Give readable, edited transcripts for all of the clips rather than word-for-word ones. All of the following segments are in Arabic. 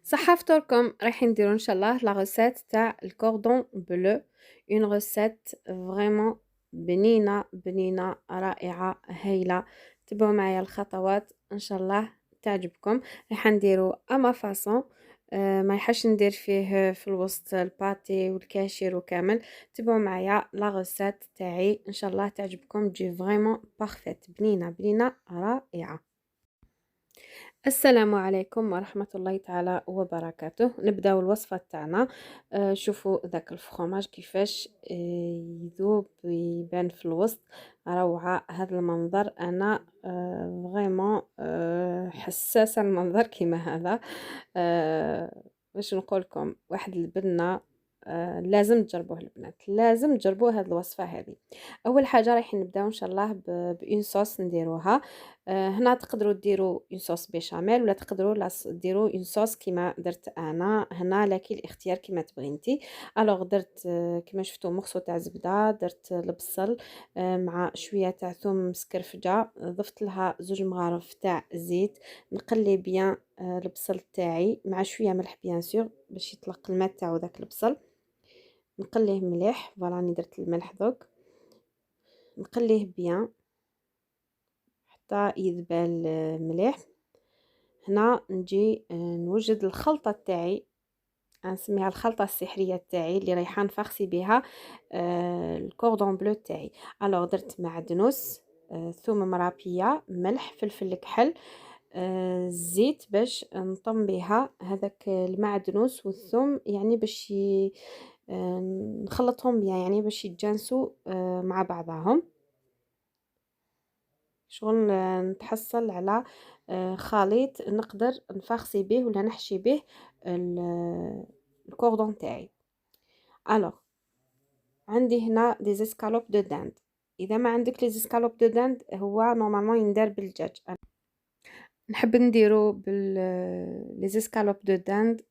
صحة فطوركم رايحين نديرو ان شاء الله لا غوسيت تاع الكوردون بلو. اون غوسيت فريمون بنينه بنينه رائعه هايله. تبعوا معايا الخطوات ان شاء الله تعجبكم. راح نديرو اما فاصون. ما يحش ندير فيه في الوسط الباتي والكاشير وكامل. تبعوا معايا لا غوسيت تاعي ان شاء الله تعجبكم، تجي فريمون بارفيت بنينه بنينه رائعه. السلام عليكم ورحمة الله تعالى وبركاته. نبداو الوصفة تاعنا. شوفوا ذاك الفخوماج كيفاش يذوب ويبان في الوسط. روعة هذا المنظر. انا فريمون حساسة المنظر كيما هذا. باش نقولكم واحد البنة. لازم تجربوه البنات، لازم تجربوا هذه الوصفة هذه. اول حاجة رايحين نبداو ان شاء الله بأون صوص نديروها. هنا تقدروا ديروا اون صوص بيشاميل ولا تقدروا ديروا اون صوص كيما درت انا هنا، لكن الاختيار كيما تبغي انتي. الوغ درت كيما شفتوا مغصو تاع زبده، درت البصل مع شويه تاع ثوم مسكرفجه، ضفت لها 2 مغارف تاع زيت. نقلي بيان البصل تاعي مع شويه ملح بيان سور باش يطلق الماء تاعو داك البصل. نقليه مليح، فوالا راني درت الملح دوك. نقليه بيان حتى يذبل مليح. هنا نجي نوجد الخلطة تاعي، نسميها الخلطة السحرية تاعي اللي رايحة نفخسي بها الكوردون بلو تاعي. الوغ درت معدنوس، ثوم مرابية، ملح، فلفل كحل، الزيت باش نطم بها هذاك المعدنوس والثوم، يعني باش نخلطهم بيان، يعني باش يتجانسوا مع بعضهم. شغل نتحصل على خليط نقدر نفخسي به ولا نحشي به الكوردون تاعي. الوغ عندي هنا دي زيسكالوب دو داند. اذا ما عندك لي زيسكالوب دو داند هو نورمالمون يندار بالدجاج. نحب نديرو لي زيسكالوب دو داند.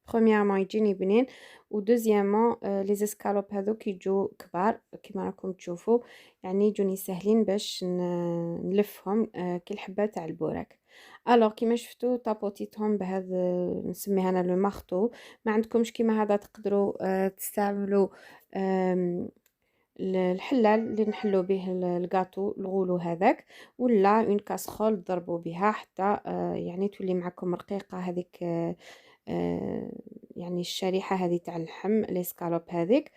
برومييرمون يجيني بنين، و دوزيامون لي زيسكالوب هذوك يجو كبار كيما راكم تشوفوا، يعني يجوني سهلين باش نلفهم كي الحبه تاع البوراك. الوغ كيما شفتوا طابوتيتهم بهذا نسميه انا لو مارتو. ما عندكمش كيما هذا تقدروا تستعملوا الحلال اللي نحلو به الكاطو الغولو هذاك، ولا اون كاسرول تضربوا بها حتى يعني تولي معكم رقيقه هذيك. يعني الشريحه هذه تاع اللحم ليسكالوب هذيك،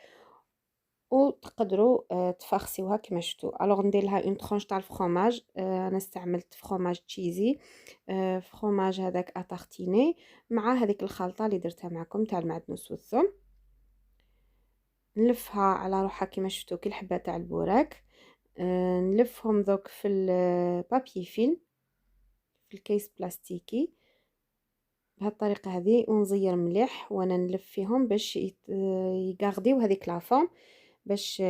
وتقدروا تفخسيوها كما شفتوا. الوغ ندير لها اون طرونش تاع الفرomاج. انا استعملت فرomاج تشيزي، فرomاج هذاك اتارتيني مع هذيك الخلطه اللي درتها معكم تاع المعدنوس والثوم. نلفها على روحها كما شفتوا كي الحبه تاع البوراك. نلفهم دوك في البابي فيلم، في الكيس بلاستيكي بهالطريقه هذه، ونزير مليح وانا نلف فيهم باش يغارديو هذيك لا فورم، باش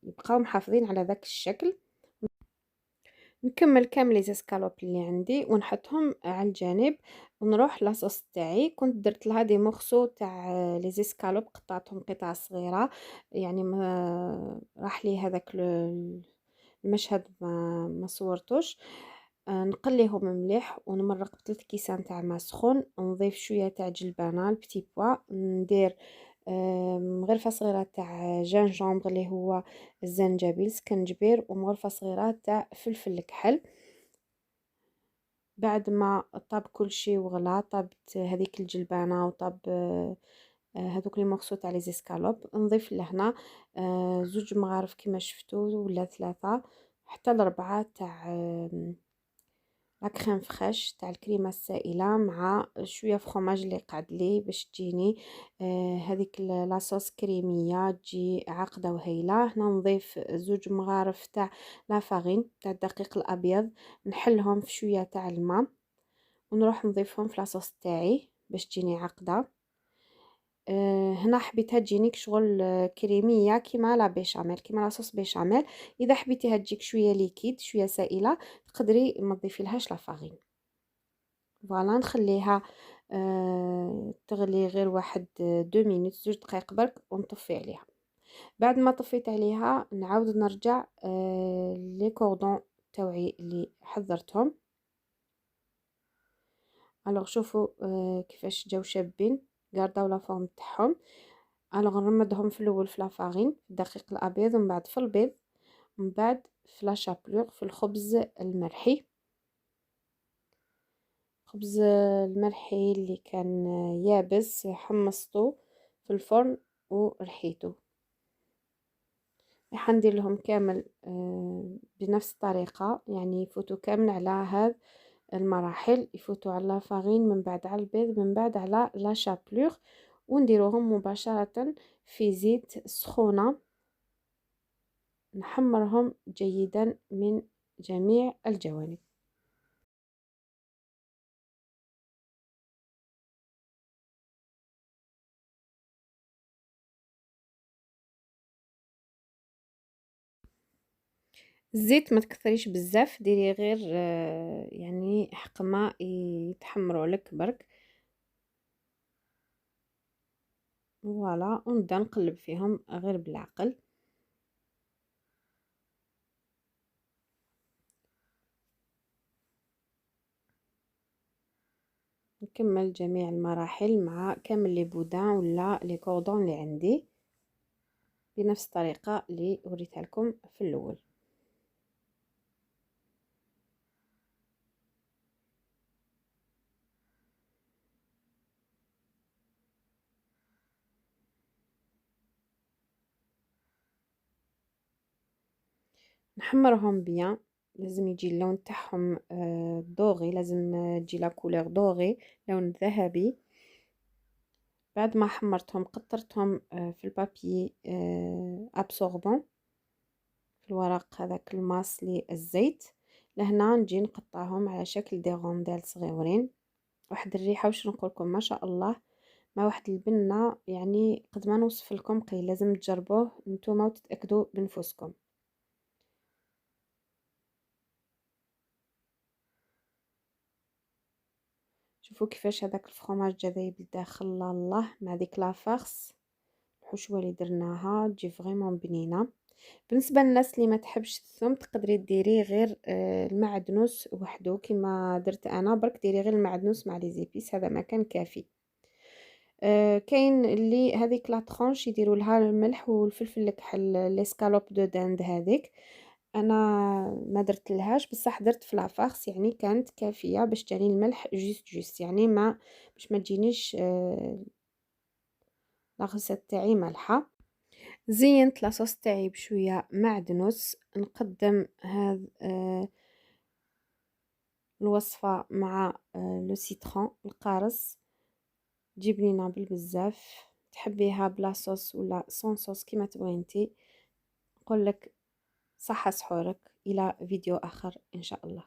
يبقاو محافظين على ذاك الشكل. نكمل كامل لي زيسكالوب اللي عندي ونحطهم على الجانب، ونروح لاصوص تاعي. كنت درت لها دي مورسو تاع لي زيسكالوب، قطعتهم قطع صغيره، يعني ما راح لي هذاك المشهد ما صورتوش. نقليهم مليح ونمرق ب3 كيسان تاع ماء سخون، نضيف شويه تاع جلبانه البتي بوا، ندير مغرفه صغيره تاع جانجومبر اللي هو الزنجبيل سكنجبير، ومغرفه صغيره تاع فلفل كحل. بعد ما طاب كل شيء وغلى، طابت هذيك الجلبانه وطاب هذوك لي مورسو تاع لي زيسكالوب، نضيف لهنا 2 مغارف كما شفتوا ولا 3 حتى ل4 تاع لا كريم فريش تاع الكريمه السائله، مع شويه فرomاج اللي قعد لي باش تجيني هذيك لاصوص كريميه تجي عاقده وهيله. هنا نضيف 2 مغارف تاع لا فارين تاع الدقيق الابيض، نحلهم في شويه تاع الماء ونروح نضيفهم في لاصوص تاعي باش تجيني عاقده. هنا حبيتها تجيني شغل كريميه كيما لا بيشاميل، كيما لاصوص بيشاميل. اذا حبيتيها تجيك شويه ليكيد شويه سائله تقدري ما تضيفيلهاش لا فارين. فوالا نخليها تغلي غير واحد 2 مينوت 2 دقائق برك ونطفي عليها. بعد ما طفيت عليها نعاود نرجع لي كوردون توعي اللي حضرتهم. الوغ شوفوا كيفاش جاو شابين، غارداو لا فورم تاعهم. الوغ نرمدهم في الاول في لافارين، في الدقيق الابيض، ومن بعد في البيض، ومن بعد في لا شابلور، في الخبز المرحي. خبز المرحي اللي كان يابس حمصته في الفرن ورحيته. راح ندير لهم كامل بنفس الطريقة، يعني يفوتوا كامل على هذا المراحل، يفوتوا على فارين، من بعد على البيض، من بعد على لا شابلور، ونديروهم مباشرة في زيت سخونة، نحمرهم جيدا من جميع الجوانب. الزيت ما تكثريش بزاف، ديري غير يعني حق ما يتحمروا لك برك. فوالا، ونبدا نقلب فيهم غير بالعقل. نكمل جميع المراحل مع كامل لي بودان ولا لي كوردون اللي عندي بنفس الطريقة اللي وريتها لكم في الاول. نحمرهم بيان، لازم يجي اللون تاعهم دوغي، لازم تجي لا كولور دوغي، لون ذهبي. بعد ما حمرتهم قطرتهم في البابي ابسوربون، في الورق هذاك الماس للزيت. لهنا نجي نقطعهم على شكل دي غونديل صغيورين. واحد الريحه واش نقولكم ما شاء الله، ما واحد البنه، يعني قد ما نوصف لكم قليل، لازم تجربوه نتوما وتتاكدوا بنفسكم. شوفوا كيفاش هذاك الفرomاج جا ذايب لداخل الله مع ديك لافارس. الحشوه اللي درناها تجي فريمون بنينه. بالنسبه للناس اللي ما تحبش الثوم، تقدري ديري غير المعدنوس وحده كما درت انا، برك ديري غير المعدنوس مع لي زيبيس، هذا ما كان كافي. كاين اللي هذيك لا طرونش يديروا لها الملح والفلفل الكحل، ليسكالوب دو داند هذيك. انا ما درت لهاش، بصح درت في لافارس، يعني كانت كافيه باش تاني الملح جوست يعني ما باش ما تجينيش لا غسيت تاعي مالحه. زينت لاصوص تاعي بشويه معدنوس. نقدم هذا الوصفه مع لو سيترون القارص، تجي بنينه بالبزاف. تحبيها بلا صوص ولا صون صوص كيما تبغي انتي. نقول لك صحة سحورك، الى فيديو اخر ان شاء الله.